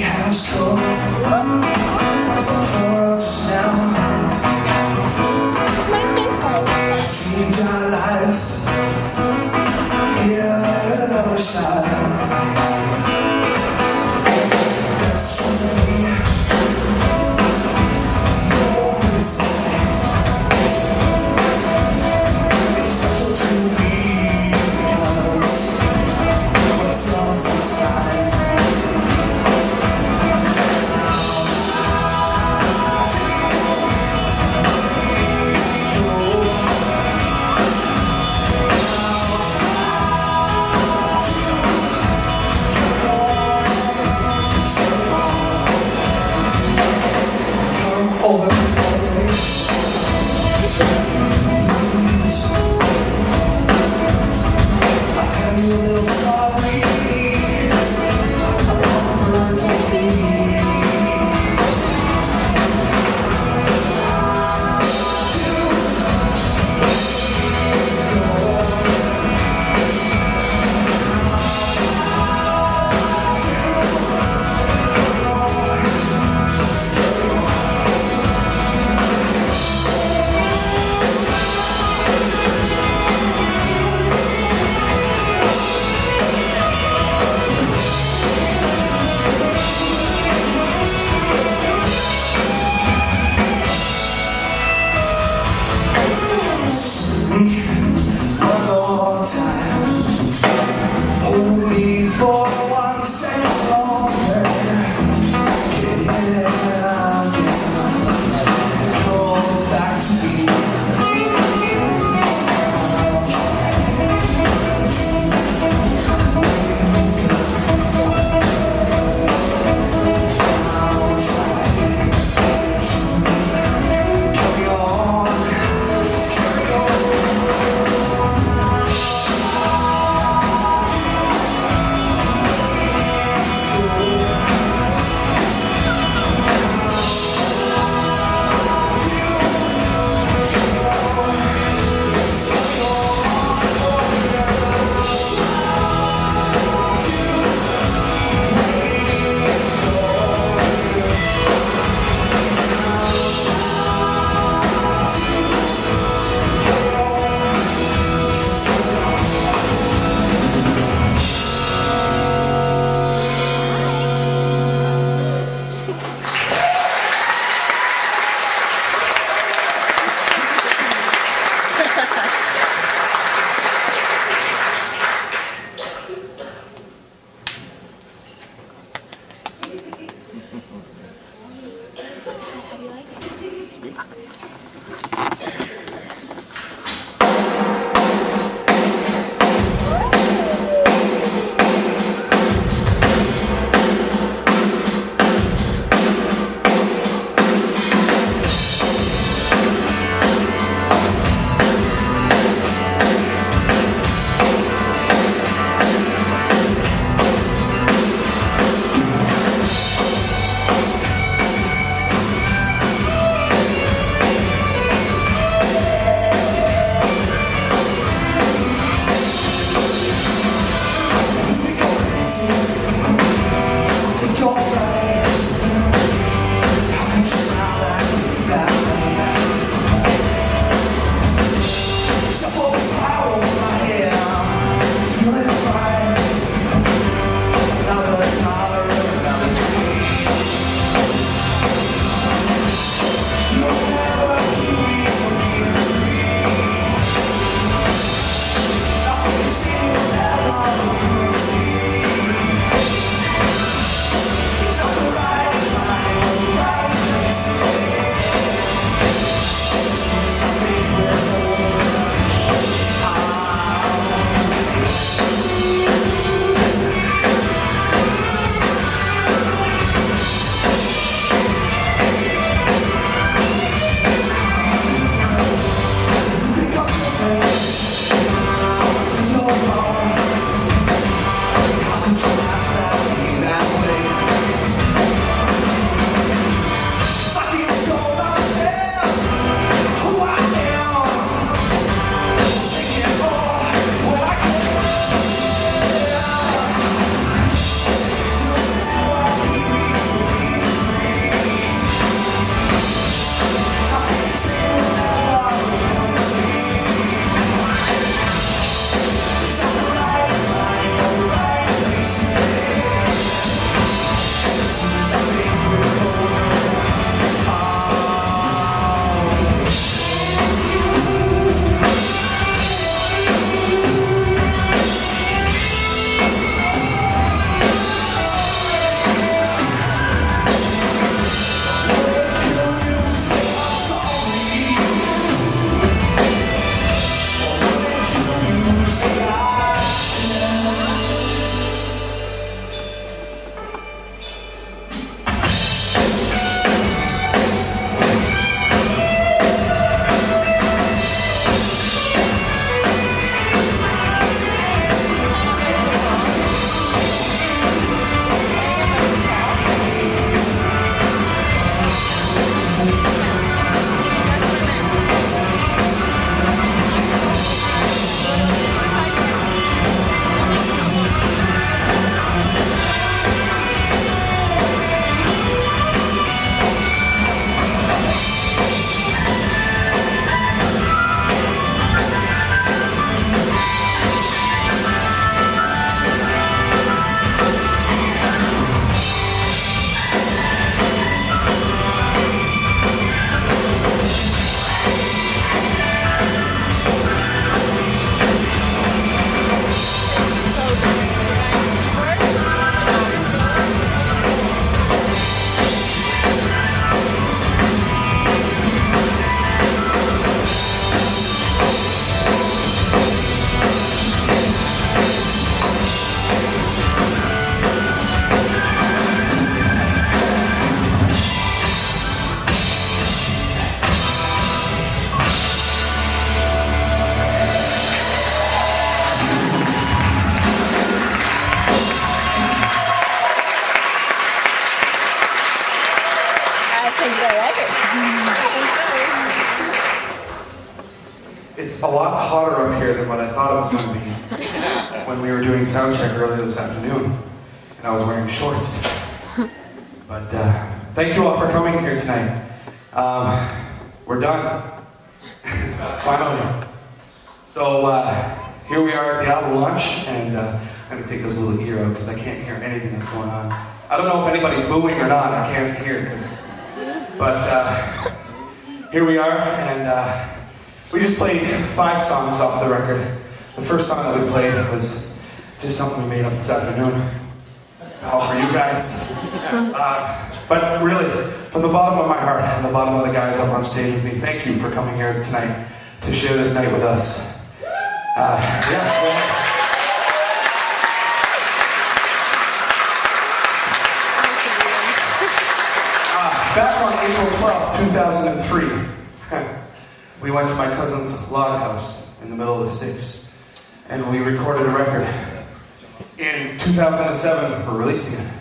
has come for us now. think they like it. It's a lot hotter up here than what I thought it was going to be when we were doing sound check earlier this afternoon, and I was wearing shorts. But thank you all for coming here tonight. We're done. Finally. So here we are at the album launch, and I'm going to take this little ear out because I can't hear anything that's going on. I don't know if anybody's booing or not. I can't hear, but here we are, and we just played 5 songs off the record. The first song that we played was just something we made up this afternoon, all for you guys. But really, from the bottom of my heart and the bottom of the guys up on stage with me, thank you for coming here tonight to share this night with us. Back on April 12th, 2003, we went to my cousin's log house in the middle of the sticks, and we recorded a record. In 2007, we're releasing it.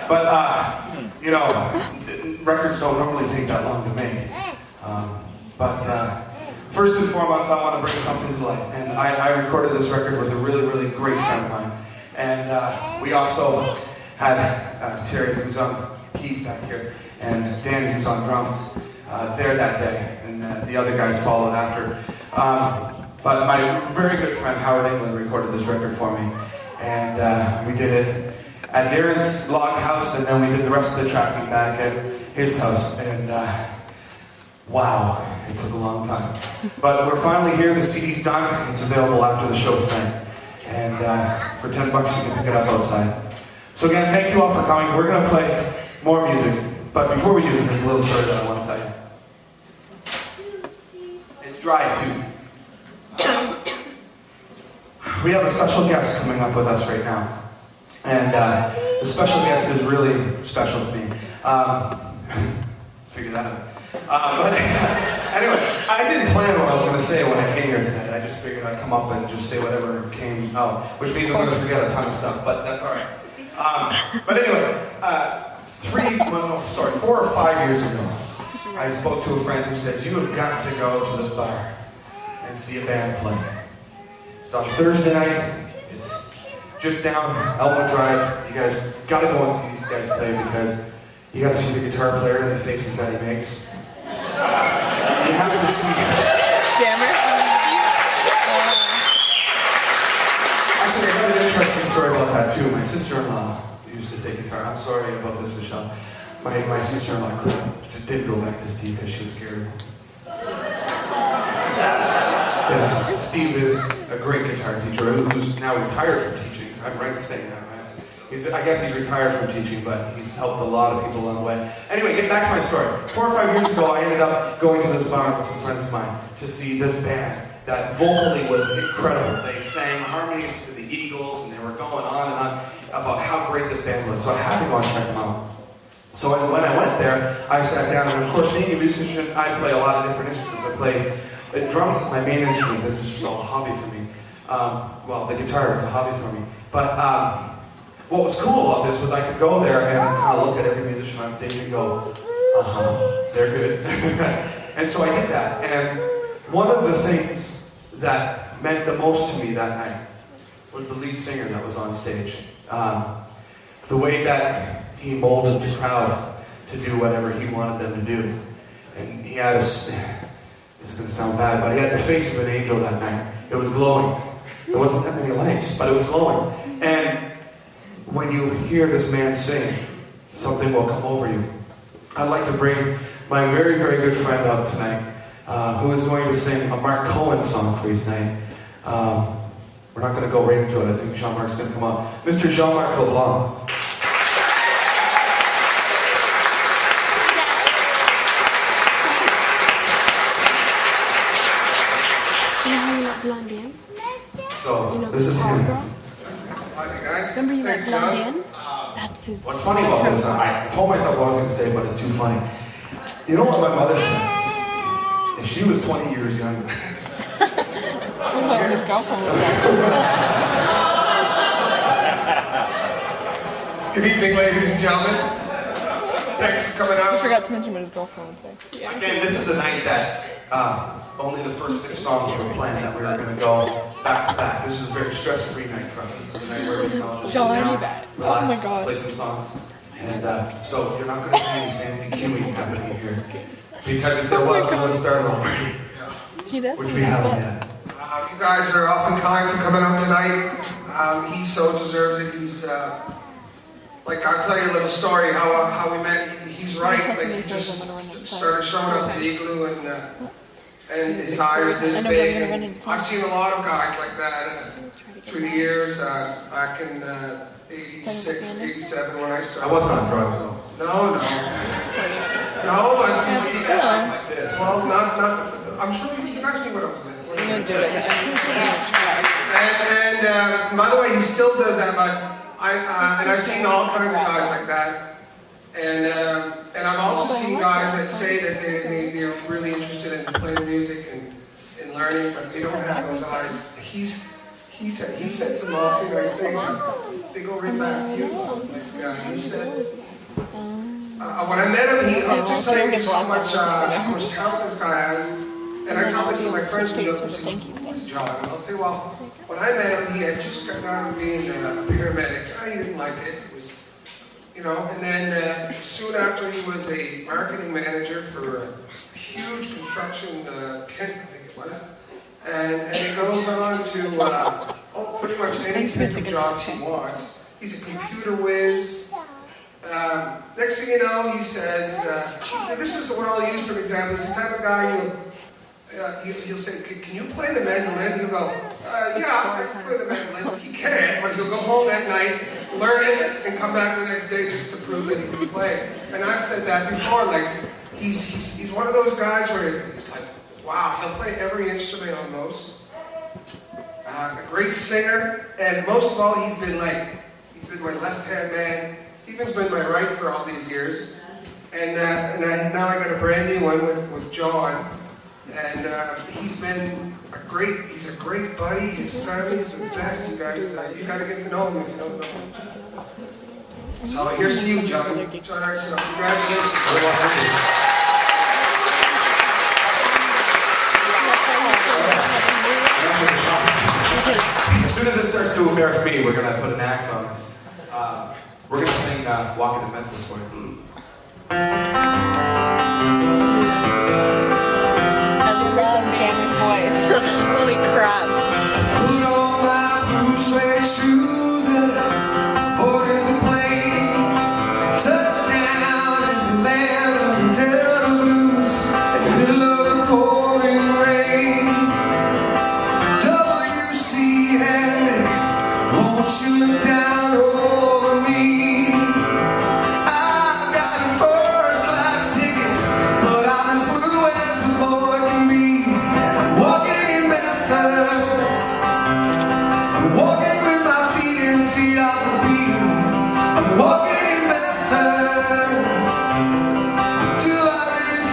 But, you know, records don't normally take that long to make. First and foremost, I want to bring something to light. And I recorded this record with a really, really great friend of mine. And we also had Terry, who's on keys back here, and Danny, who's on drums, there that day. And the other guys followed after. But my very good friend, Howard England, recorded this record for me. And we did it at Darren's log house, and then we did the rest of the tracking back at his house. And wow, it took a long time. But we're finally here, the CD's done, it's available after the show tonight. And for $10 you can pick it up outside. So again, thank you all for coming. We're going to play more music. But before we do, there's a little story that I want to tell you. It's dry too. We have a special guest coming up with us right now. And the special guest is really special to me. Figure that out. But anyway, I didn't plan what I was going to say when I came here tonight. I just figured I'd come up and just say whatever came out, which means I'm going to forget a ton of stuff, but that's all right. But anyway, 4 or 5 years ago, I spoke to a friend who says, you have got to go to this bar and see a band play. It's on Thursday night. It's just down Elmwood Drive. You guys got to go and see these guys play because you got to see the guitar player and the faces that he makes. You have to see him. Jammer. Actually, I got an interesting story about that too. My sister-in-law used to take guitar. I'm sorry about this, Michelle. My sister-in-law didn't go back to Steve because she was scared. Because Steve is a great guitar teacher who's now retired from teaching. I'm right in saying that, right? I guess he's retired from teaching, but he's helped a lot of people along the way. Anyway, getting back to my story. 4 or 5 years ago, I ended up going to this bar with some friends of mine to see this band that vocally was incredible. They sang harmonies to the Eagles, and they were going on and on about how great this band was. So I had to go and check them out. So when I went there, I sat down, and of course, being a musician, I play a lot of different instruments. I play drums is my main instrument. This is just all a hobby for me. Well, the guitar is a hobby for me. But what was cool about this was I could go there and kind of look at every musician on stage and go, they're good. And so I did that. And one of the things that meant the most to me that night was the lead singer that was on stage. The way that he molded the crowd to do whatever he wanted them to do. And he had this is going to sound bad, but he had the face of an angel that night. It was glowing. There wasn't that many lights, but it was glowing. And when you hear this man sing, something will come over you. I'd like to bring my very, very good friend up tonight, who is going to sing a Mark Cohn song for you tonight. We're not going to go right into it. I think Jean-Marc's going to come up. Mr. Jean-Marc LeBlanc. So, this is him. Hi guys. Remember you Thanks, like John. Blonde? That's his. What's funny about this, I told myself what I was going to say, but it's too funny. You know what my mother said? If she was 20 years younger. His girlfriend was Good evening, ladies and gentlemen. Thanks for coming I out. forgot to mention what his girlfriend would say. Again, this is a night that only the first 6 songs were planned that we were going to go back to back. This is a very stress-free night for us. This is a night where we can all just sit Johnny down, Bat. relax, Oh my God. play some songs. And so you're not going to see any fancy cueing happening here. Because if there was, we would have started already. He does. Which we haven't yet. You guys are awfully kind for coming out tonight. He so deserves it. He's like, I'll tell you a little story how we met. He's right. Like, he just started showing up at the igloo and his eyes this big. And I've seen a lot of guys like that through the years. Back in 86, 87 when I started. I wasn't on drugs though. No, but you see guys like this. Well, not. I'm sure you guys knew what I was doing. I'm gonna do it. And by the way, he still does that. But I've seen all kinds of guys like that. And I've also seen guys that say that they're really interested in playing music and learning, but they don't have those eyes. He said some awfully nice things. They go right back to you. Like you said. When I met him, I'll just tell you how much talent this guy has. And I tell this to my friends who say, who's John? And I'll say, well, when I met him, he had just gotten out of being a paramedic. He didn't like it. It was, and then soon after he was a marketing manager for a huge construction, Kent, I think it was. And he goes on to pretty much any type of jobs he wants. He's a computer whiz. Next thing you know, he says, this is what I'll use for an example. He's the type of guy he'll say, can you play the mandolin? He'll go, yeah, I can play the mandolin. He can, but he'll go home that night, learn it, and come back the next day just to prove that he can play. And I've said that before, like, he's one of those guys where it's like, wow, he'll play every instrument almost. A great singer, and most of all, he's been my left-hand man. Stephen's been my right for all these years. And now I got a brand new one with Jon. And he's a great buddy. His family's the best. You guys, you got to get to know him if you don't know him. So here's to you, Jon. Jon Arsenault, congratulations. As soon as it starts to embarrass me, we're going to put an axe on this. We're going to sing Walking to Memphis for you. Holy crap. Put on my blue suede shoes and boarded the plane. Touchdown in the land of the Delta Blues in the middle of the pouring rain. WC Handy, won't you look down over me? I've got a first-class ticket, but I'm as blue as a boy can be. I'm walking with my feet off the beat. I'm walking in Memphis till I really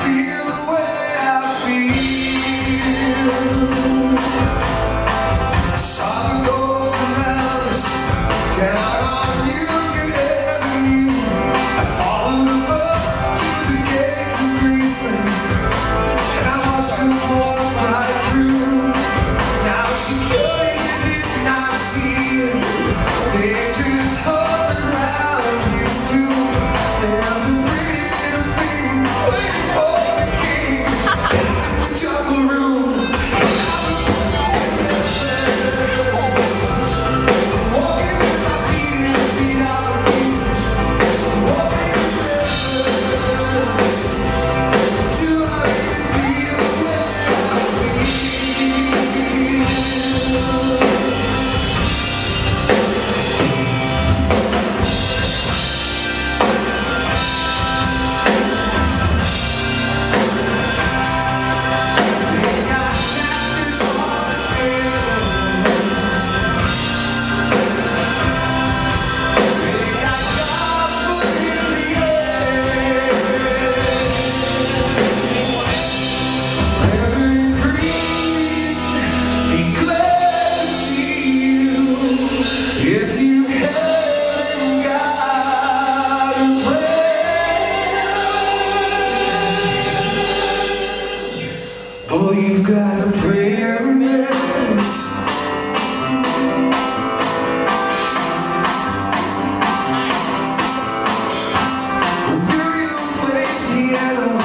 piano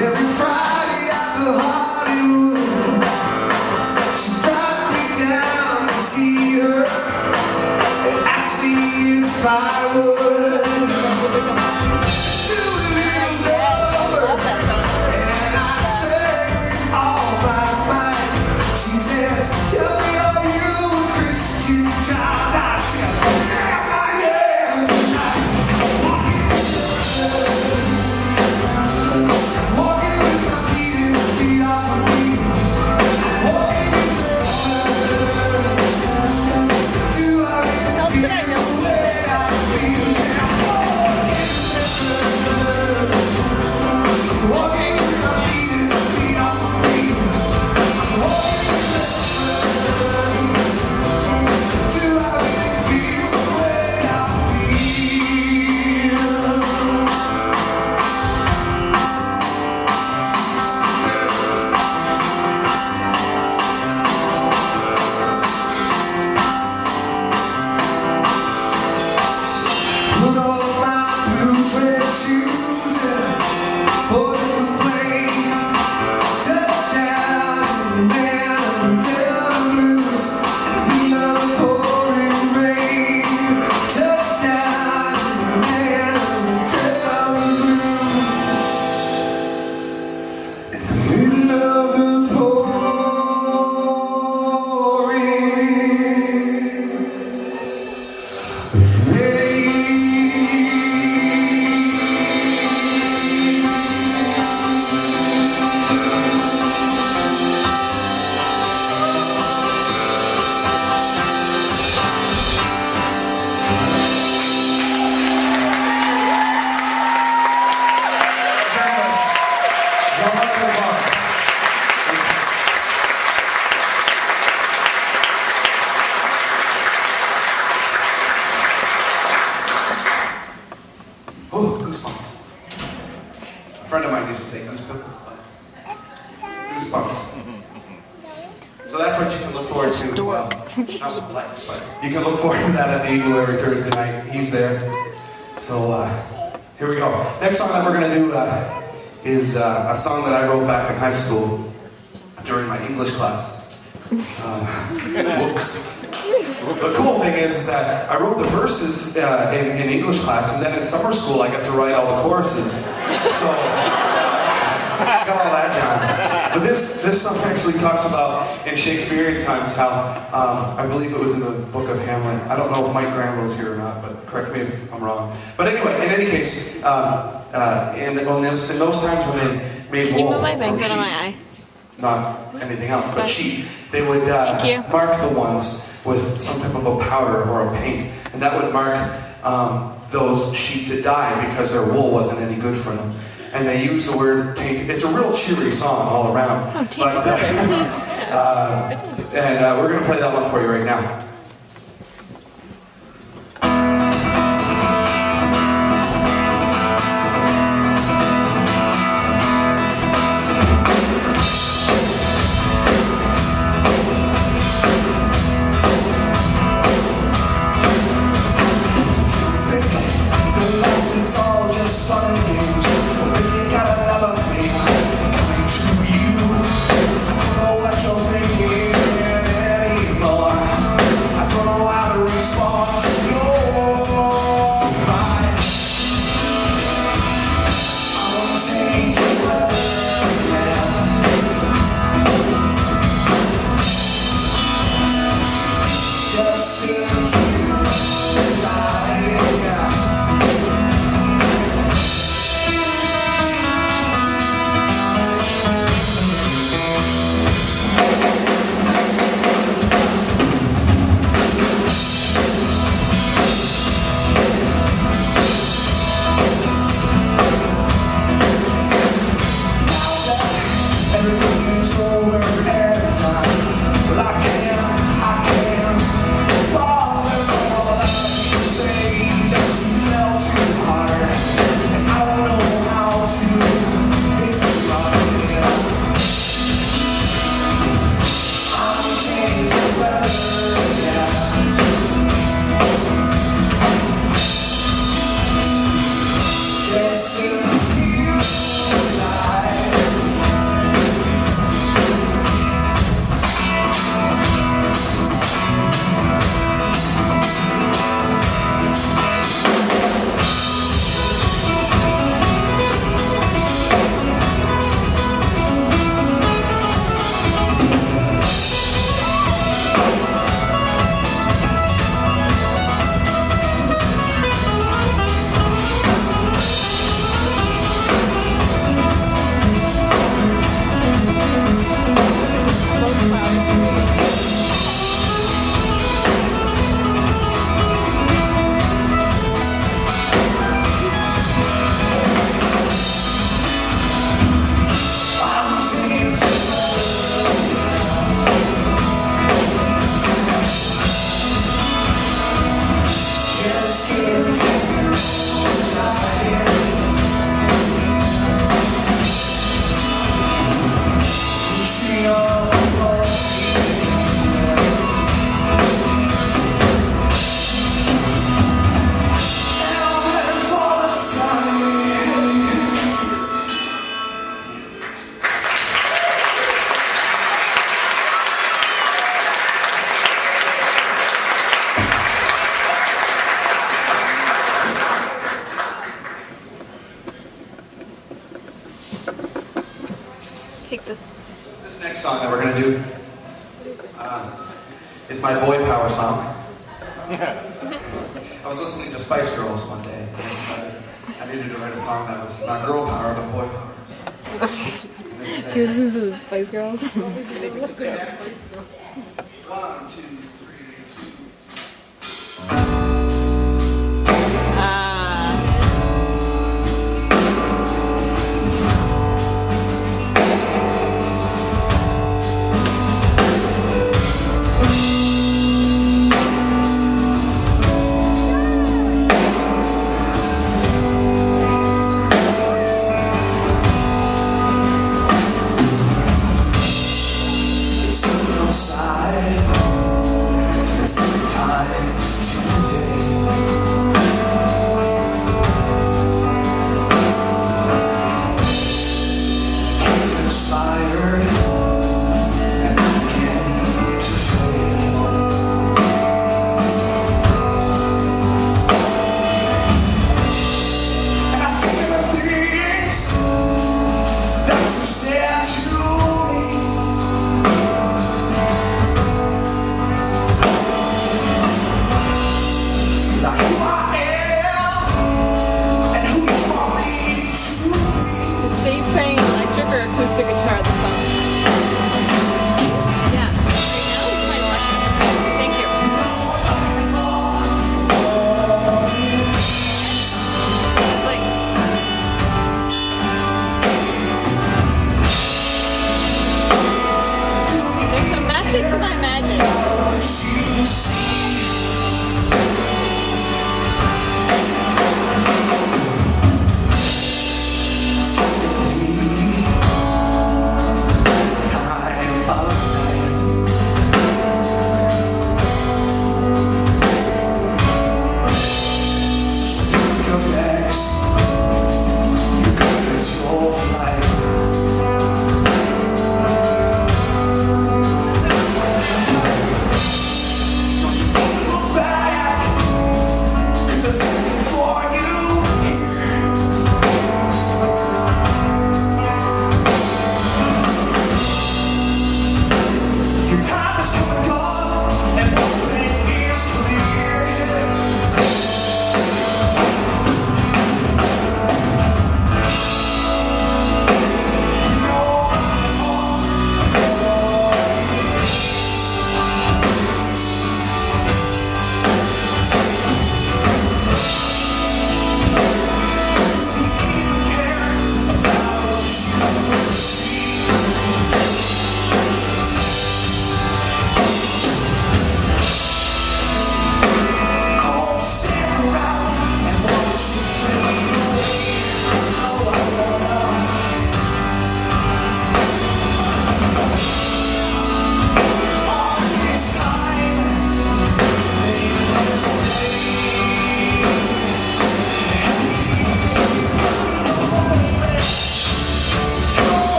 every Friday at the Hollywood. She brought me down to see her and asked me if I would do a little lover. And I sang all my mind. She says, tell me, are you a Christian child? I said, yeah, I am tonight. Walking in the woods, walking with my feet and the feet off of me. Walking in the woods, do I really feel the way I feel? Yeah, walking with my feet and the feet off of me. Walking in the woods, do I really feel the way I feel? Put on my blue suede shoes and board the plane. Touchdown in the Moncton blues and we love the pouring rain. Touchdown in the Moncton blues in the middle of the pouring rain. Very much. Jon Arsenault Finally. Oh, goosebumps. A friend of mine used to say goosebumps. Goosebumps. So that's what you can look forward to. Well, not lights, but you can look forward to that at the Eagle every Thursday night. He's there. So here we go. Next song that we're going to do is a song that I wrote back in high school during my English class. Whoops. The cool thing is that I wrote the verses in English class, and then in summer school I got to write all the choruses. So, got all that down. But this song actually talks about, in Shakespearean times, how, I believe it was in the book of Hamlet. I don't know if Mike Granville's here or not, but correct me if I'm wrong. But anyway, in any case, in those times when they made Can you wool put my from bank on sheep, my eye? not anything else, but Fine. sheep, they would Thank you. mark the ones with some type of a powder or a paint, and that would mark those sheep that died because their wool wasn't any good for them. And they use the word tainted. It's a real cheery song all around. Oh, tainted brother. And we're going to play that one for you right now. It's all just fun and games. But then you got another thing coming to you. I don't know what you're thinking anymore. Take this. This next song that we're going to do is my boy power song. I was listening to Spice Girls one day, and I decided I needed to write a song that was not girl power, but boy power. He listens to the Spice Girls. 1, 2, 3,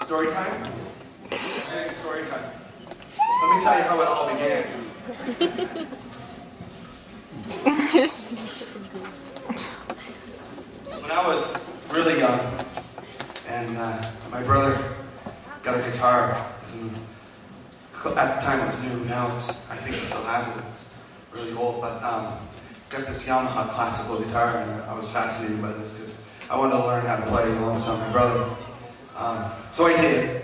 Story time? Okay, story time. Let me tell you how it all began. When I was really young, and my brother got a guitar, at the time it was new, now it's, I think it still has it, it's really old, but got this Yamaha classical guitar, and I was fascinated by this because I wanted to learn how to play alongside my brother. So I did,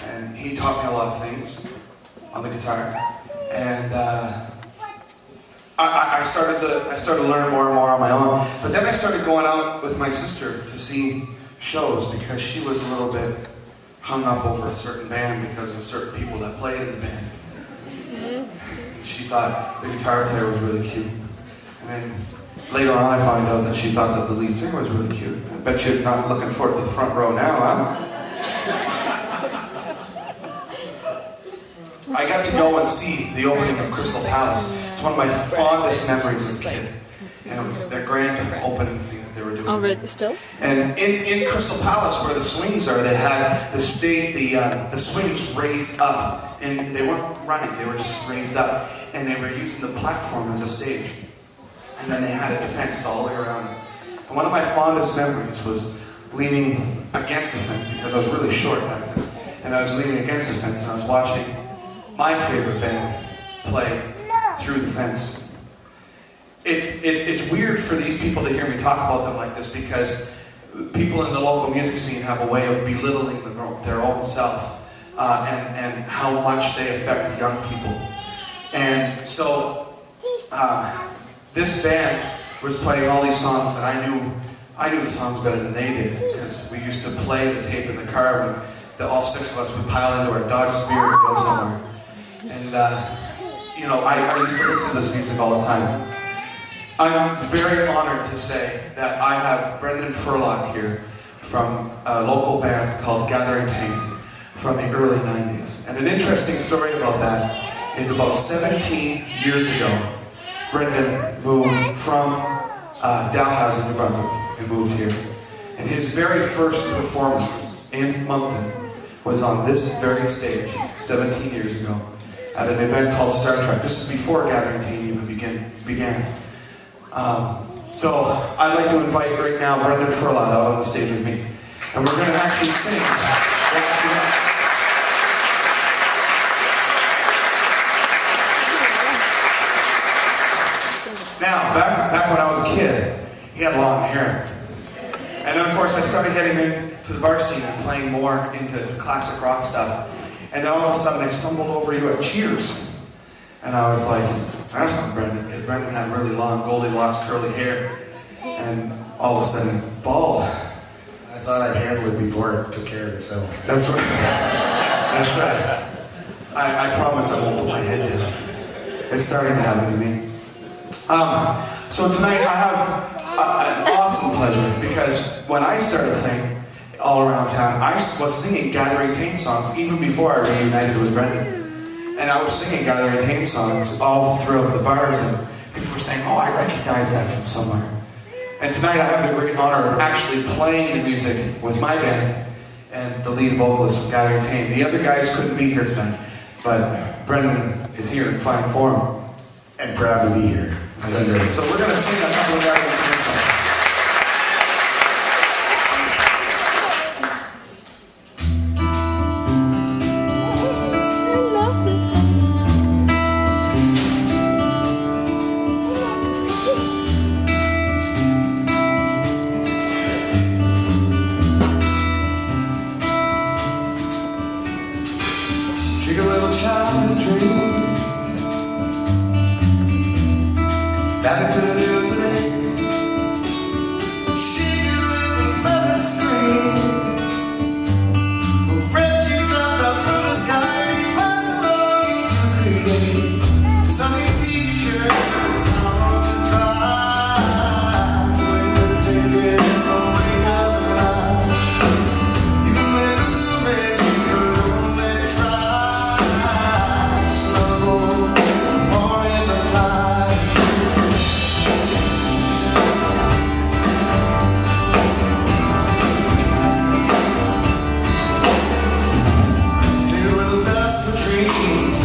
and he taught me a lot of things on the guitar, And I started to learn more and more on my own. But then I started going out with my sister to see shows because she was a little bit hung up over a certain band because of certain people that played in the band. She thought the guitar player was really cute. And then later on I found out that she thought that the lead singer was really cute. I bet you're not looking forward to the front row now, huh? I got to go and see the opening of Crystal Palace. It's one of my fondest memories as a kid. And it was their grand opening thing that they were doing. Oh, really? Still? And in Crystal Palace, where the swings are, they had the swings raised up. And they weren't running, they were just raised up. And they were using the platform as a stage. And then they had it fenced all the way around it. And one of my fondest memories was leaning against the fence, because I was really short back then. And I was leaning against the fence and I was watching my favorite band play through the fence. It's weird for these people to hear me talk about them like this, because people in the local music scene have a way of belittling their own self and how much they affect young people. And so this band was playing all these songs, and I knew the songs better than they did, because we used to play the tape in the car when all six of us would pile into our Dodge Spirit and go somewhere. And you know, I used to listen to this music all the time. I'm very honored to say that I have Brendan Furlock here from a local band called Gathering Tain from the early 90s. And an interesting story about that is about 17 years ago, Brendan moved from Dalhousie, New Brunswick, and moved here. And his very first performance in Moncton was on this very stage 17 years ago at an event called Star Trek. This is before Gathering Tain even began. So I'd like to invite right now Brendan Furlock out on the stage with me. And we're going to actually sing. Now, back when I was a kid, he had long hair. And then of course I started getting into the bar scene and playing more into the classic rock stuff. And then all of a sudden I stumbled over you at Cheers. And I was like, that's not Brendan, because Brendan had really long Goldilocks curly hair. And all of a sudden, bald. I thought I'd handle it before it took care of itself. That's right. That's right. I promise I won't put my head down. It's starting to happen to me. So tonight I have an awesome pleasure, because when I started playing all around town, I was singing Gathering Tain songs even before I reunited with Brendan. And I was singing Gathering Tain songs all throughout the bars, and people were saying, oh, I recognize that from somewhere. And tonight I have the great honor of actually playing the music with my band and the lead vocalist of Gathering Tain. The other guys couldn't be here tonight, but Brendan is here in fine form. And proud to be here. So we're going to sing a couple of Gathering Tain songs. Take a little child and dream back into the news of it. She with the mother scream. Refuge dropped out from the sky. I'm longing to create some of these t-shirts on dry. When you take it away down the line, you can make a little bit, you can only try. Slow, more in the fly. Take a little dust for trees.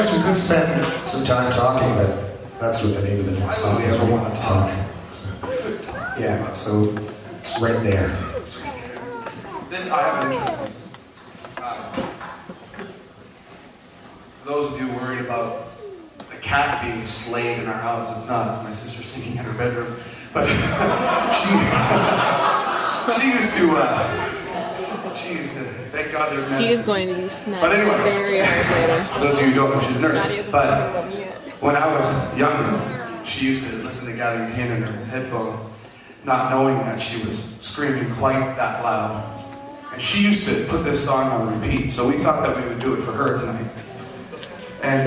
guess we could spend some time talking, but that's what the name of the next song is. Ever want to talk? Yeah, so it's right there. This I have an interest in. For those of you worried about a cat being slayed in our house, it's not. It's my sister singing in her bedroom. But she used to. Thank God there's medicine. He is going to be smacked But anyway, very hard later. for those of you who don't know, she's a nurse. Not even But about me yet. when I was younger, she used to listen to Gathering Tain in her headphones, not knowing that she was screaming quite that loud. And she used to put this song on repeat, so we thought that we would do it for her tonight. And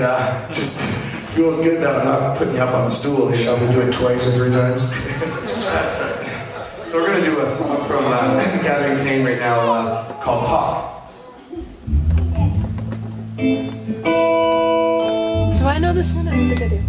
just feel good that I'm not putting you up on the stool here. Shall we do it twice or 3 times? That's right. So we're going to do a song from Gathering Tain right now called Talk. Do I know this one? I don't think I do.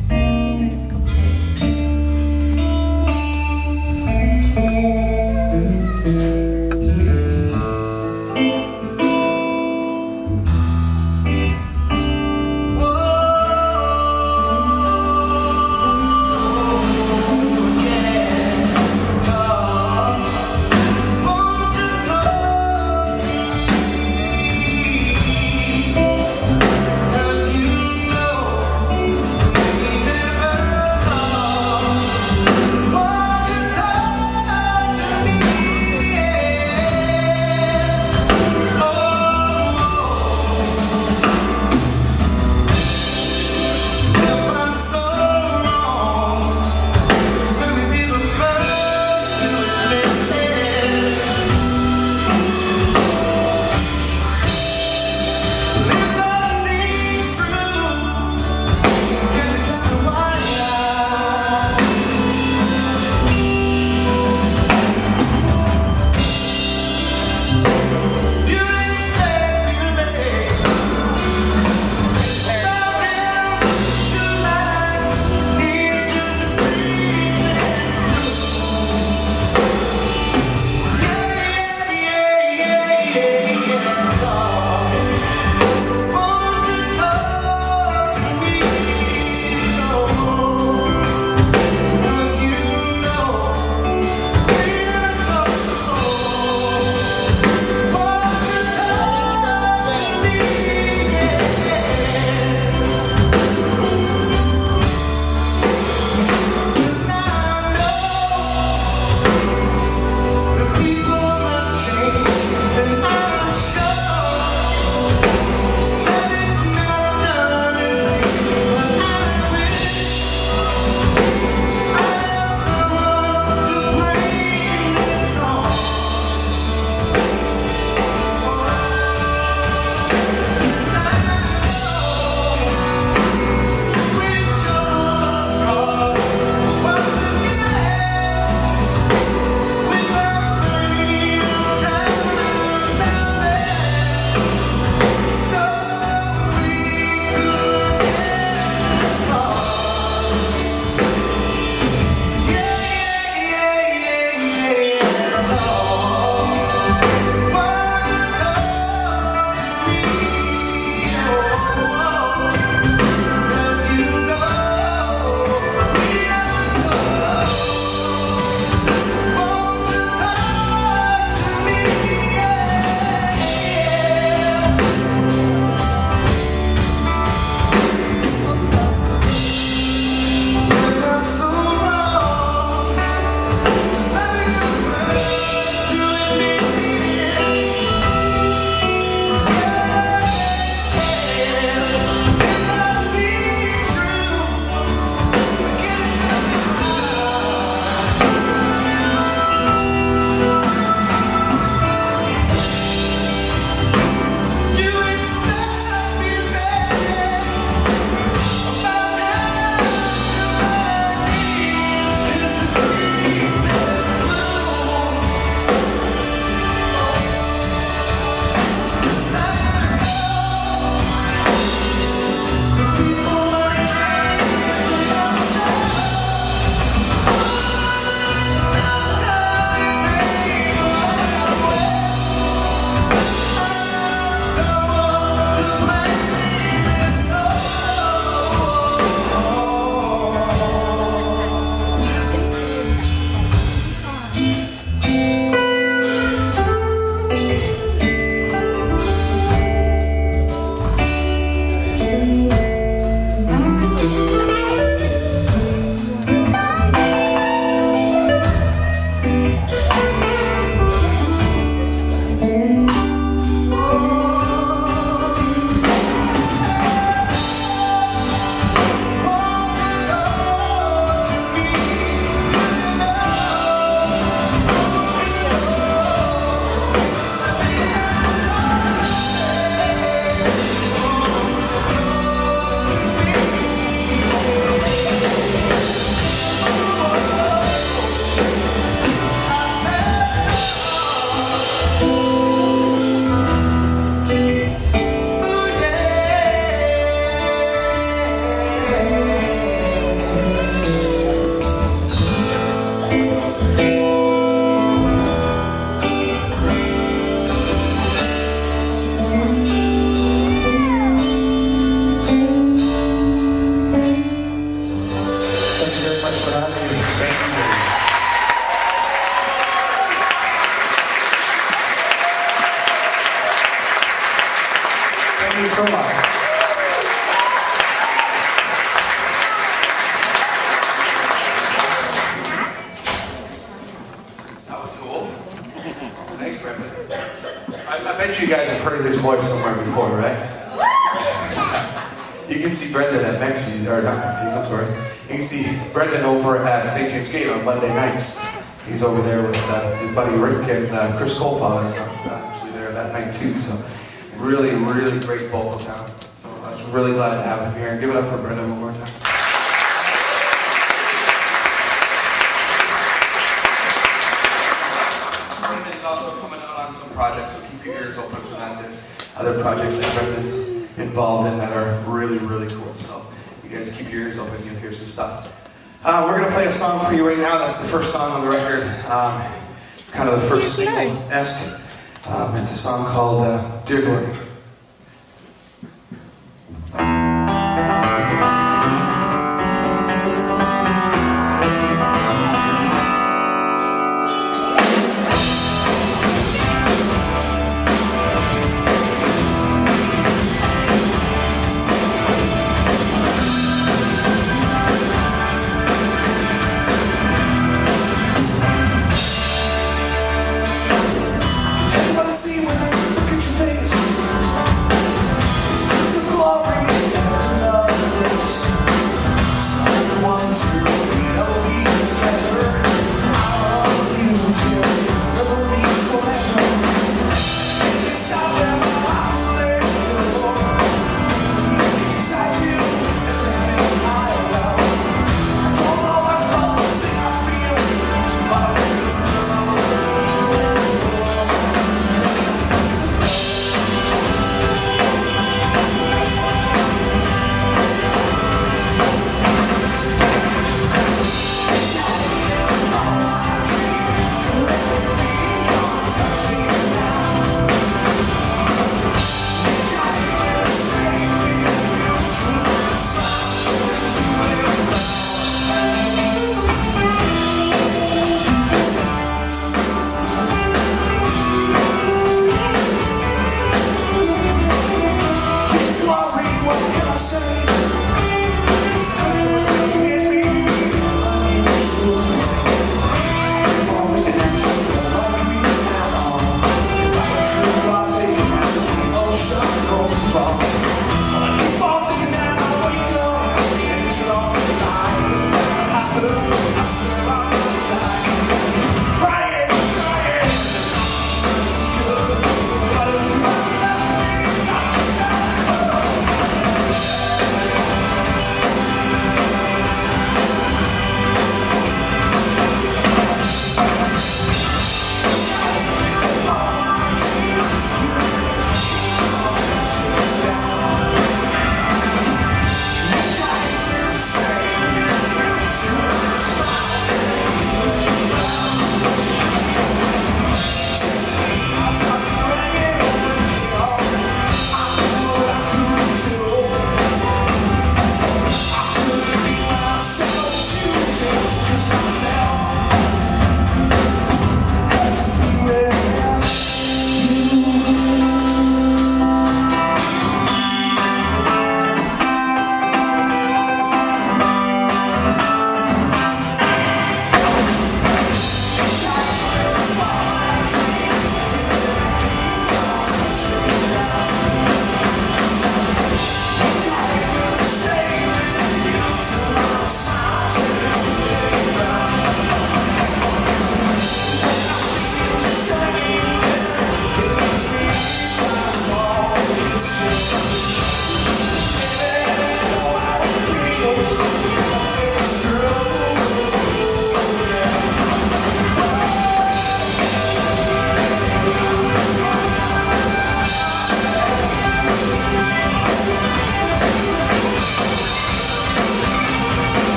That was cool. Thanks, Brendan. I bet you guys have heard his voice somewhere before, right? You can see Brendan at Memphis, or not Memphis, I'm sorry. You can see Brendan over at St. James Gate on Monday nights. He's over there with his buddy Rick and Chris Colpaw is actually there that night too. So really, really great vocal talent. So I was really glad to have him here. Give it up for Brendan one more time. Brendan's also coming out on some projects, so keep your ears open for that. There's other projects that Brendan's involved in that are really, really cool. So you guys keep your ears open, you'll hear some stuff. We're going to play a song for you right now. That's the first song on the record. It's kind of the first single-esque. It's a song called Dear Glory. See when I look at your face.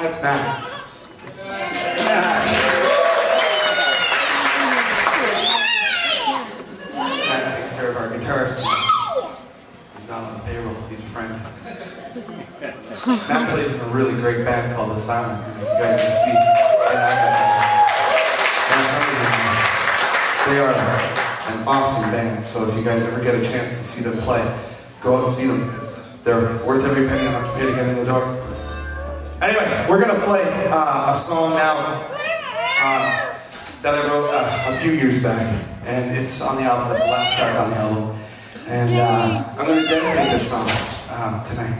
That's Matt. Matt takes care of our guitarist. He's not on the payroll, he's a friend. Matt plays in a really great band called Asylum. You guys can see an advertisement. They are an awesome band, so if you guys ever get a chance to see them play, go out and see them, because they're worth every penny you have to pay to get in the door. Anyway, we're going to play a song now that I wrote a few years back, and it's on the album. It's the last track on the album, and I'm going to dedicate this song tonight.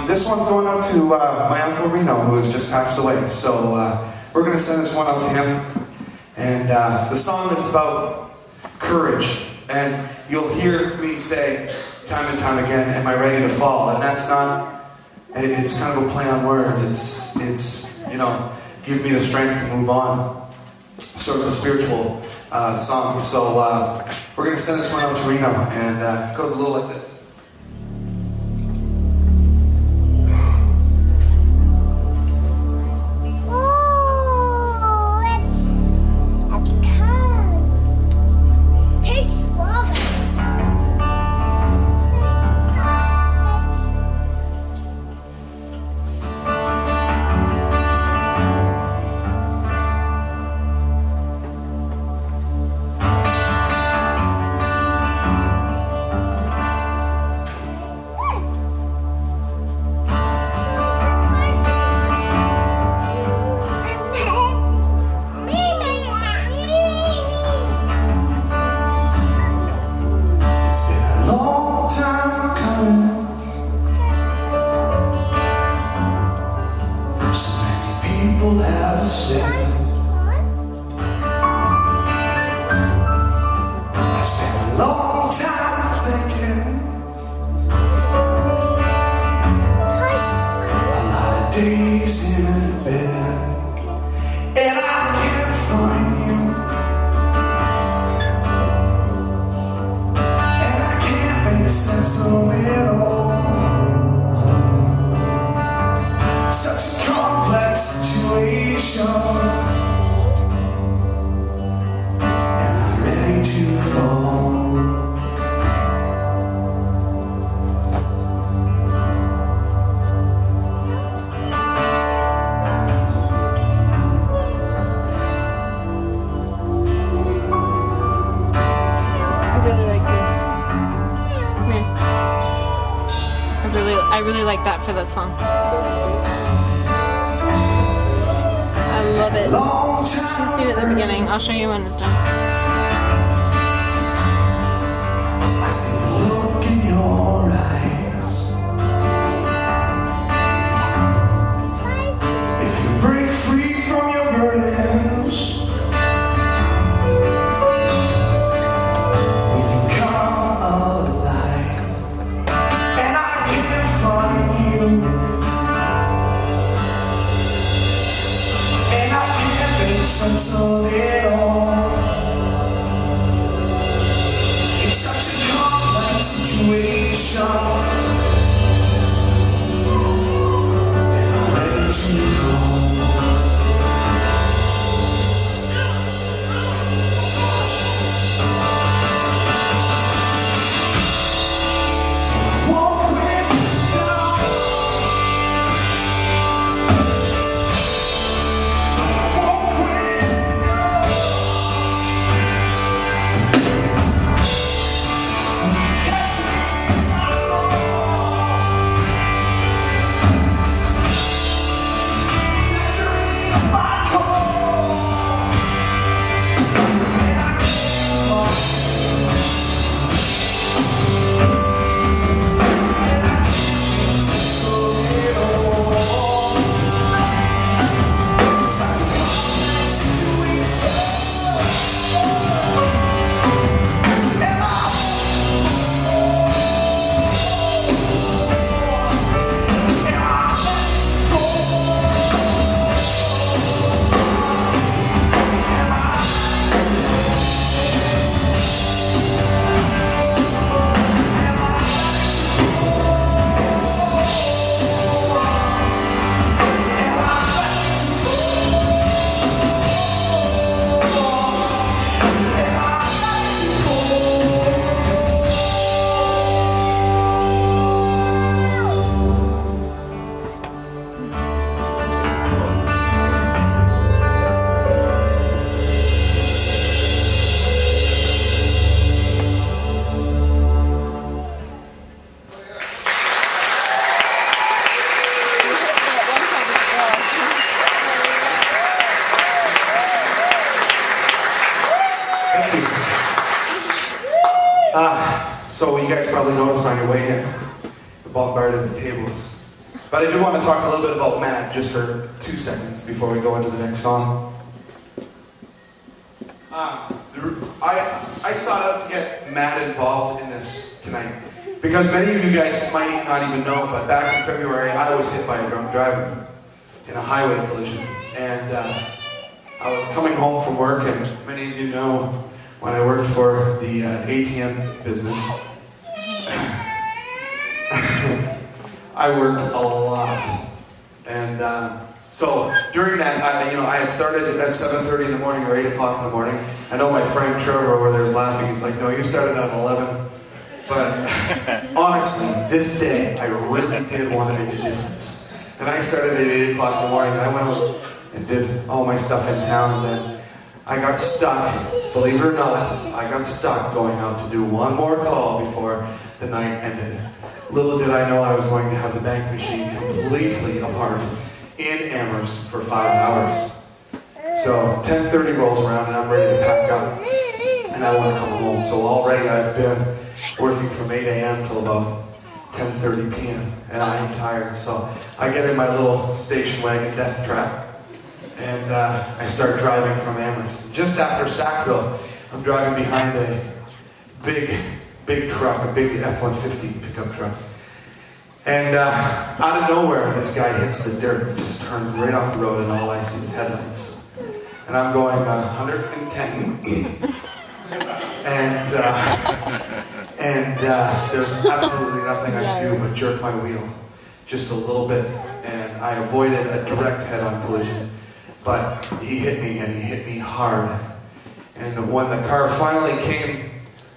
This one's going out to my Uncle Reno, who has just passed away, so we're going to send this one out to him, and the song is about courage, and you'll hear me say time and time again, am I ready to fall? And that's not, it's kind of a play on words. It's you know, give me the strength to move on. Sort of a spiritual song. So we're going to send this one out to Reno, and it goes a little like this. I really like that for that song. I love it. You see it at the beginning. I'll show you when it's done. I see the look in your eyes. If you break free from your burdens, will you come alive? And I can't find you, and I can't make sense of it all. So you guys probably noticed on your way in, bombarded the tables. But I do want to talk a little bit about Matt just for 2 seconds before we go into the next song. I sought out to get Matt involved in this tonight because many of you guys might not even know, but back in February I was hit by a drunk driver in a highway collision. And I was coming home from work, and many of you know when I worked for the ATM business, I worked a lot. And so during that, I had started at 7:30 in the morning or 8 o'clock in the morning. I know my friend Trevor over there is laughing. He's like, no, you started at 11. But honestly, this day, I really did want to make a difference. And I started at 8 o'clock in the morning, and I went out and did all my stuff in town, and then I got stuck, believe it or not, I got stuck going out to do one more call before the night ended. Little did I know I was going to have the bank machine completely apart in Amherst for 5 hours. So 10:30 rolls around and I'm ready to pack up and I want to come home. So already I've been working from 8 a.m. till about 10:30 p.m. and I am tired. So I get in my little station wagon death trap and I start driving from Amherst. Just after Sackville, I'm driving behind a big truck, a big F-150 pickup truck. And out of nowhere, this guy hits the dirt, just turns right off the road, and all I see is headlights. And I'm going 110, and there's absolutely nothing I can do but jerk my wheel just a little bit, and I avoided a direct head-on collision. But he hit me, and he hit me hard. And when the car finally came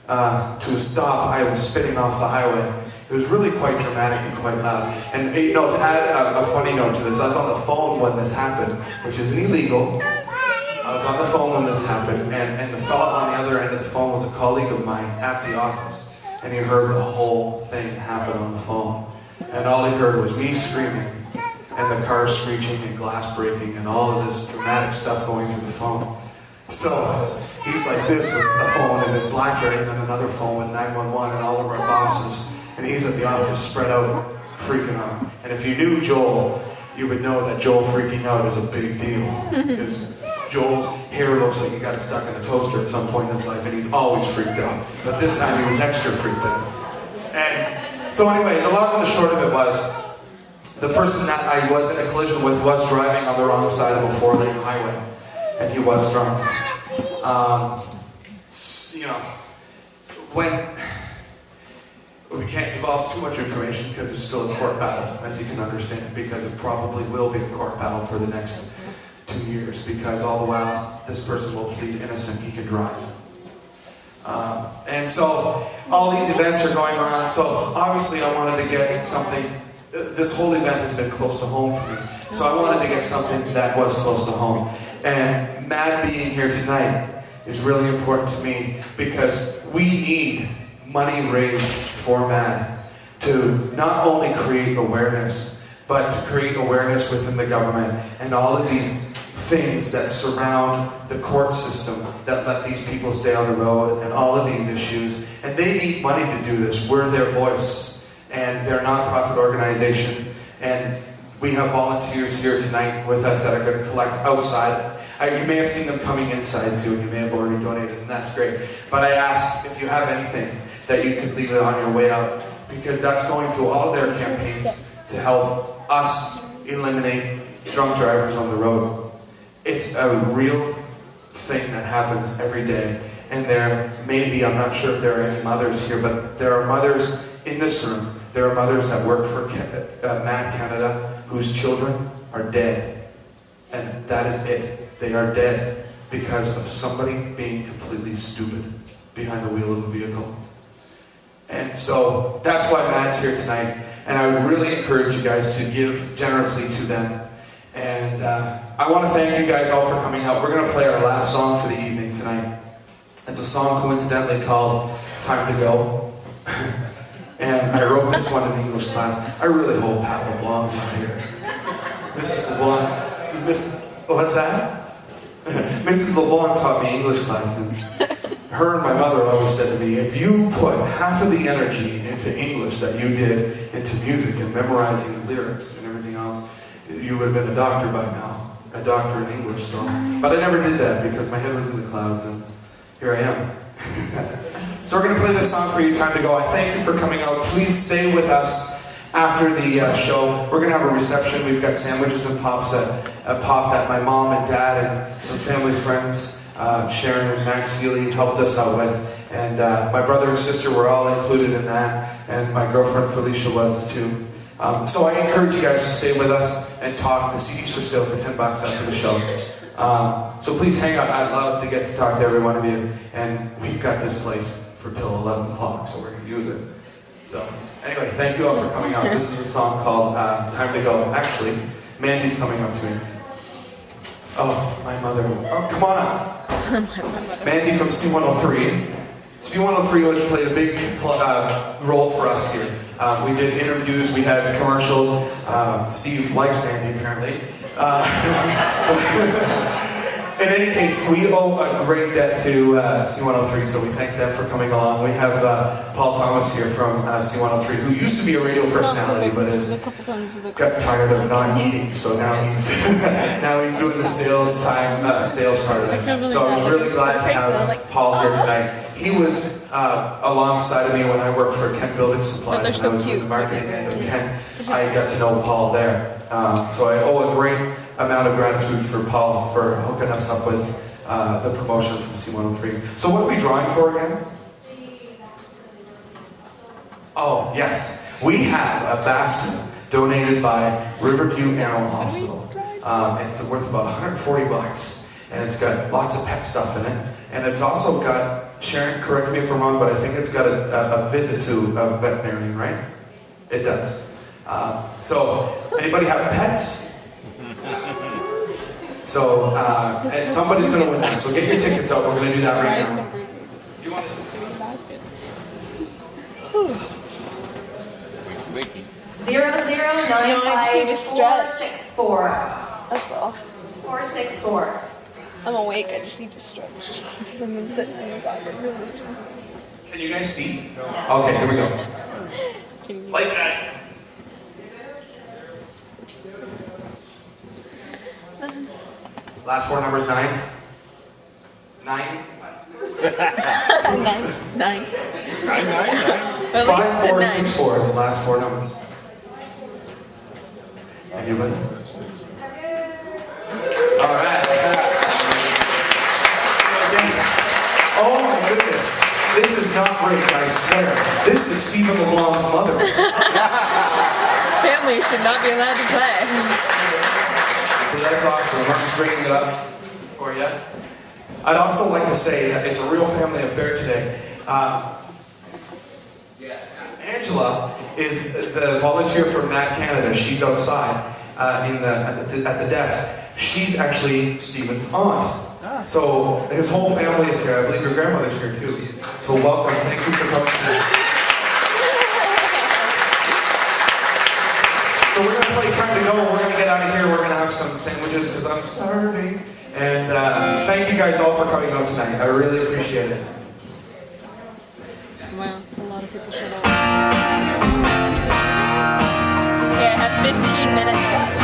to a stop, I was spinning off the highway. It was really quite dramatic and quite loud. And to add a funny note to this, I was on the phone when this happened, which is illegal. I was on the phone when this happened, and the fella on the other end of the phone was a colleague of mine at the office. And he heard the whole thing happen on the phone. And all he heard was me screaming, and the car screeching and glass breaking, and all of this dramatic stuff going through the phone. So he's like this with a phone and his BlackBerry, and then another phone with 911 and all of our bosses. And he's at the office spread out, freaking out. And if you knew Joel, you would know that Joel freaking out is a big deal. Because Joel's hair looks like he got stuck in a toaster at some point in his life, and he's always freaked out. But this time he was extra freaked out. And so anyway, the long and the short of it was, the person that I was in a collision with was driving on the wrong side of a 4-lane highway. And he was drunk. We can't divulge too much information because it's still a court battle, as you can understand, because it probably will be a court battle for the next 2 years, because all the while this person will plead innocent, he can drive. And so all these events are going on, so obviously I wanted to get something. This whole event has been close to home for me, so I wanted to get something that was close to home. And Matt being here tonight is really important to me because we need money raised for Matt to not only create awareness, but to create awareness within the government and all of these things that surround the court system that let these people stay on the road and all of these issues. And they need money to do this. We're their voice, and they're a non-profit organization, and we have volunteers here tonight with us that are going to collect outside. You may have seen them coming inside soon. You may have already donated, and that's great. But I ask if you have anything that you could leave it on your way out, because that's going through all of their campaigns to help us eliminate drunk drivers on the road. It's a real thing that happens every day. And there may be, I'm not sure if there are any mothers here, but there are mothers in this room. There are mothers that work for Mad Canada whose children are dead. And that is it. They are dead because of somebody being completely stupid behind the wheel of a vehicle. And so that's why Matt's here tonight. And I would really encourage you guys to give generously to them. And I want to thank you guys all for coming out. We're going to play our last song for the evening tonight. It's a song coincidentally called Time to Go. And I wrote this one in English class. I really hope Pat LeBlanc's not here. Mrs. LeBlanc, what's that? Mrs. LeBlanc taught me English class, and her and my mother always said to me, if you put half of the energy into English that you did into music and memorizing lyrics and everything else, you would have been a doctor by now. A doctor in English, so. But I never did that because my head was in the clouds, and here I am. So we're going to play this song for you, Time to Go. I thank you for coming out. Please stay with us after the show. We're going to have a reception. We've got sandwiches and pops that my mom and dad and some family friends, Sharon and Max Seeley, helped us out with. And my brother and sister were all included in that, and my girlfriend Felicia was too. So I encourage you guys to stay with us and talk. The CD's for sale for $10 after the show. So please hang out. I'd love to get to talk to every one of you. And we've got this place for till 11 o'clock, so we're going to use it. So anyway, thank you all for coming out. This is a song called Time to Go. Actually, Mandy's coming up to me. Oh, my mother. Oh, come on up. Mandy from C103. C103 always played a big role for us here. We did interviews, we had commercials. Steve likes Mandy, apparently. In any case, we owe a great debt to C103, so we thank them for coming along. We have Paul Thomas here from C103, who used to be a radio personality, but got tired of not eating, so now he's doing the sales part of it. So I was really glad to have Paul here tonight. He was alongside of me when I worked for Kent Building Supplies, and I was doing the marketing end of Kent. I got to know Paul there. So I owe a great amount of gratitude for Paul for hooking us up with the promotion from C103. So what are we drawing for again? Oh, yes. We have a basket donated by Riverview Animal Hospital. It's worth about $140, and it's got lots of pet stuff in it. And it's also got, Sharon, correct me if I'm wrong, but I think it's got a visit to a veterinarian, right? It does. So, anybody have pets? So, and somebody's going to win that. So get your tickets out. We're going to do that right now. You want to? 0095464. That's all. 464. I'm awake, I just need to stretch. I've been sitting in this awkward position. Can you guys see? Okay, here we go. Like that. Last four numbers, 9. 9? 9. 5464 is the last four numbers. Anybody? All right. Oh my goodness. This is not great, I swear. This is Stephen LeBlanc's mother. Family should not be allowed to play. So that's awesome. I'm bringing it up for you. I'd also like to say that it's a real family affair today. Angela is the volunteer from Matt Canada. She's outside at the desk. She's actually Stephen's aunt. So his whole family is here. I believe your grandmother's here too. So welcome. Thank you for coming today. So we're going to play Time to Go. We're going to get out of here. We're going to have some sandwiches because I'm starving. And thank you guys all for coming out tonight. I really appreciate it. Well, a lot of people showed up. Okay, I have 15 minutes left.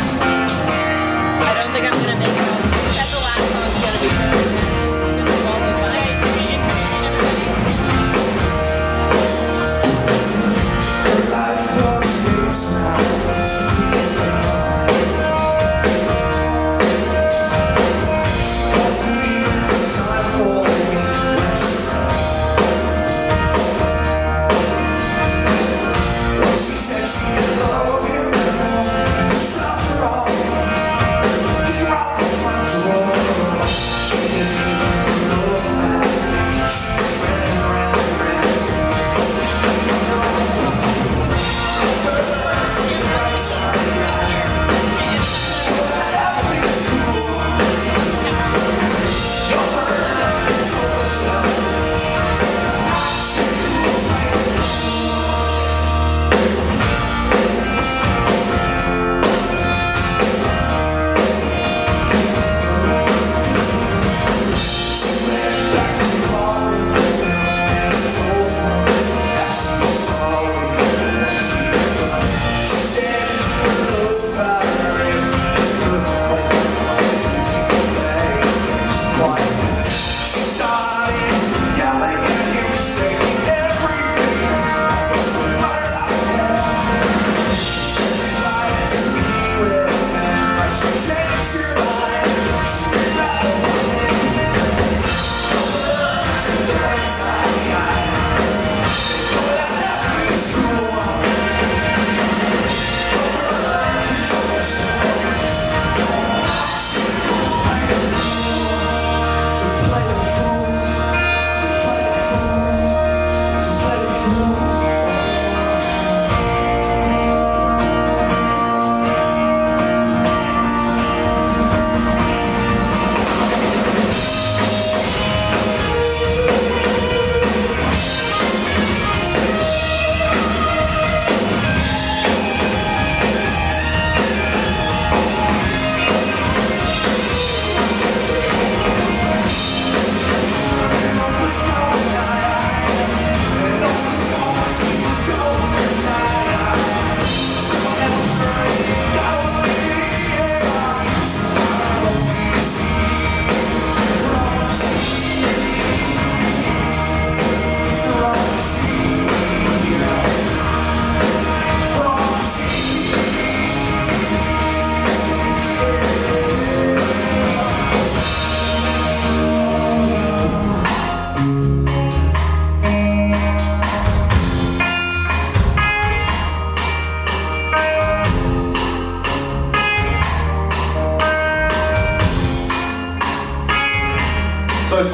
I don't think I'm going to make it. That's the last song it's going to be. It's going to follow by. Life goes waste now. Doesn't even have time for me. What you say? When she said she didn't love him anymore, he just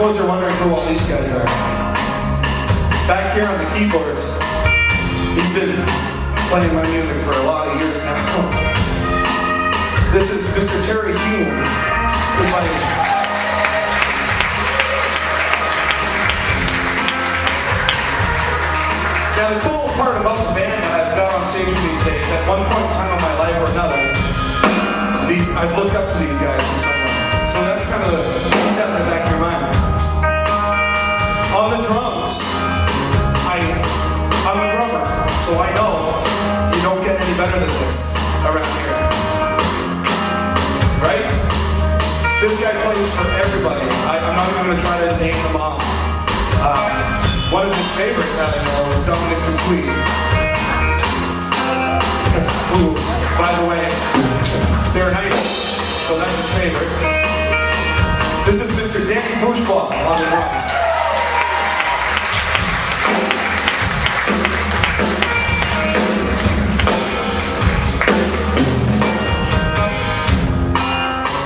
suppose you're wondering who all these guys are. Back here on the keyboards, he's been playing my music for a lot of years now. This is Mr. Terry Hume. Everybody. Now the cool part about the band that I've got on stage with these days, at one point in time in my life or another, I've looked up to these guys in some way. So that's kind of keep that in the back of your mind. On the drums, I'm a drummer, so I know you don't get any better than this around here. Right? This guy plays for everybody. I'm not even going to try to name them off. One of his favorite that I know is Dominic Dupuis. Who, by the way, they're nice, so that's his favorite. This is Mr. Danny Bourgeois on the drums.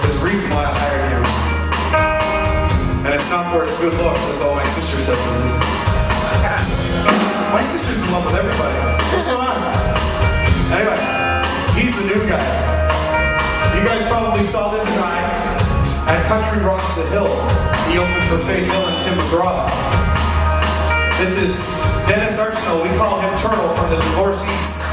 There's a reason why I hired him. And it's not for his good looks, as all my sister said it is. My sister's in love with everybody. What's going on? Anyway, he's the new guy. You guys probably saw this guy at Country Rocks the Hill. He opened for Faith Hill and Tim McGraw. This is Jon Arsenault. We call him Turtle from the Divorcees.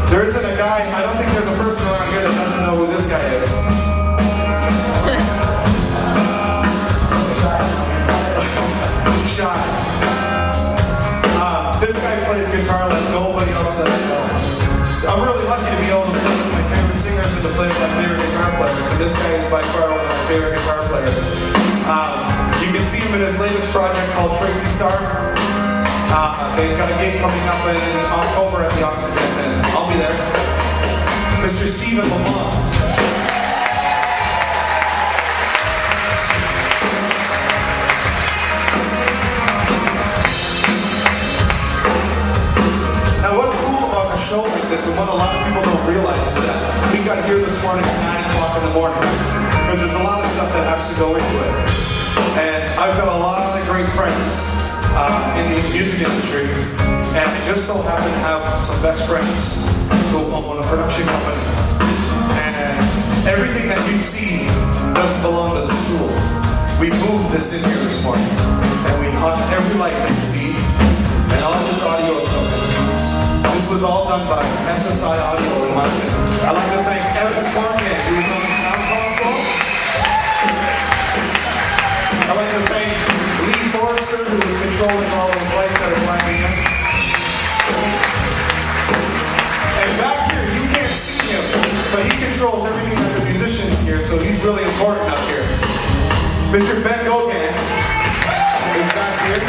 There isn't a guy, I don't think there's a person around here that doesn't know who this guy is. Shy. This guy plays guitar like nobody else that I know. I'm really lucky to be able to play with my favorite singers and to play with my favorite guitar players. And this guy is by far one of my favorite guitar players. You can see him in his latest project called Tracy Star. They've got a gig coming up in October at the Oxygen, and I'll be there. Mr. Stephen Lamont. Now what's cool about a show like this, and what a lot of people don't realize, is that we got here this morning at 9 o'clock in the morning, because there's a lot of stuff that has to go into it. And I've got a lot of great friends in the music industry, and I just so happen to have some best friends who own a production company. And everything that you see doesn't belong to the school. We moved this in here this morning, and we hung every light that you see, and all this audio equipment. This was all done by SSI Audio in Moncton. I'd like to thank Evan Cornhead, who is on the sound console. I'd like to thank Lee Forrester, who is controlling all those lights that are blinding in. And back here, you can't see him, but he controls everything that the musicians hear, so he's really important up here. Mr. Ben Cohn is back here.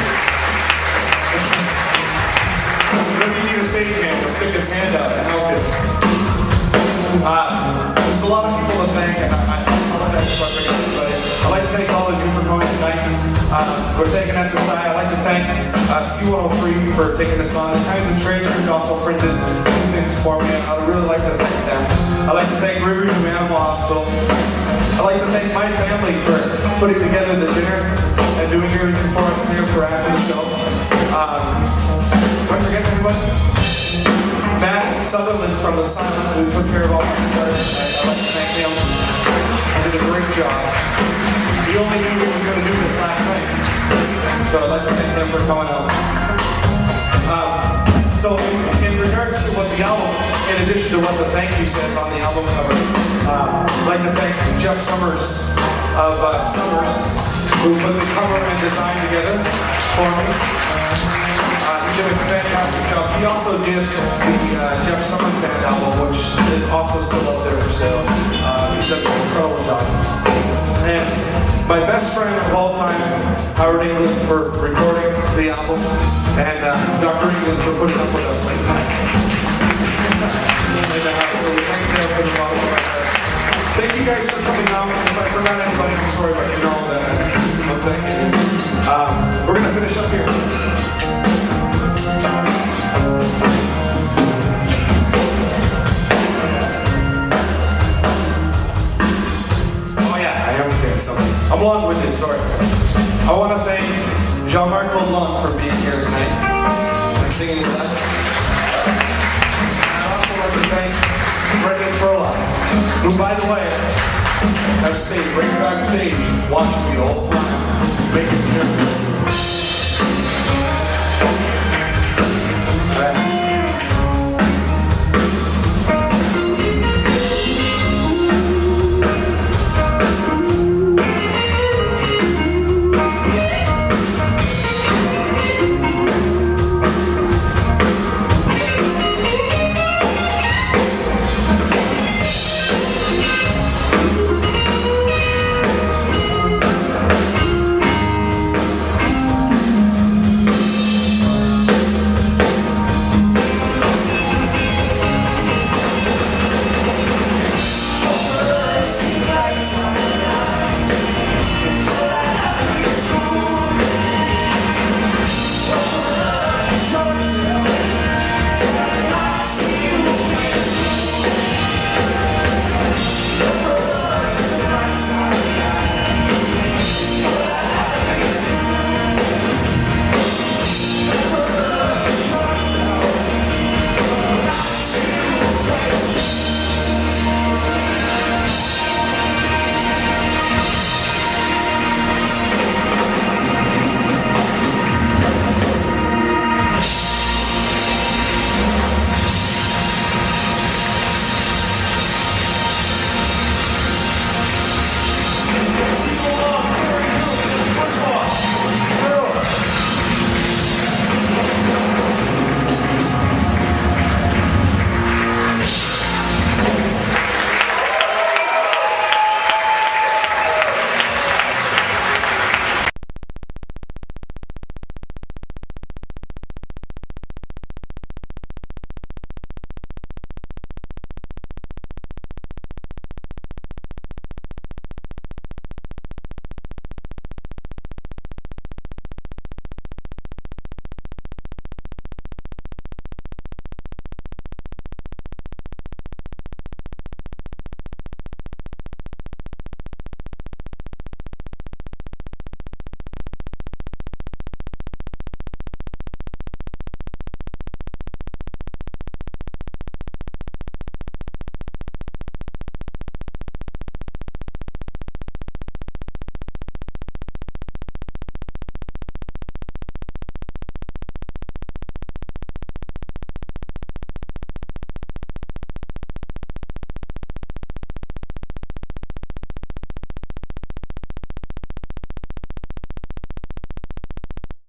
If you need a stagehand, he'll stick his hand out and help you. There's a lot of people to thank, and I'd like to thank all of you for coming tonight. We're thanking SSI. I'd like to thank C103 for taking us on. The Times and Transcript also printed 2 things for me, and I'd really like to thank them. I'd like to thank Riverview Animal Hospital. I'd like to thank my family for putting together the dinner and doing everything for us here for after the show. Do I forget anybody? Matt Sutherland from The Silent, who took care of all the guitars tonight. I'd like to thank him. He did a great job. He only knew he was going to do this last night. So I'd like to thank them for coming out. So in regards to what the album, in addition to what the thank you says on the album cover, I'd like to thank Jeff Summers of Summers, who put the cover and design together for me. He did a fantastic job. He also did the Jeff Summers Band album, which is also still out there for sale. He does an incredible job. And my best friend of all time, Howard England, for recording the album, and Dr. England for putting up with us late night in the house. So we thank them for the bottom of our hearts. Thank you. you guys for coming out. If I forgot anybody, I'm sorry, but you know that I'm thanking you. We're going to finish up here. Oh yeah, I am forgetting something. I'm long-winded, sorry. I want to thank Jon Arsenault for being here tonight and singing with us. And I'd also like to thank Brendan Furlong, who, by the way, has stayed right backstage watching me the whole time, making me nervous.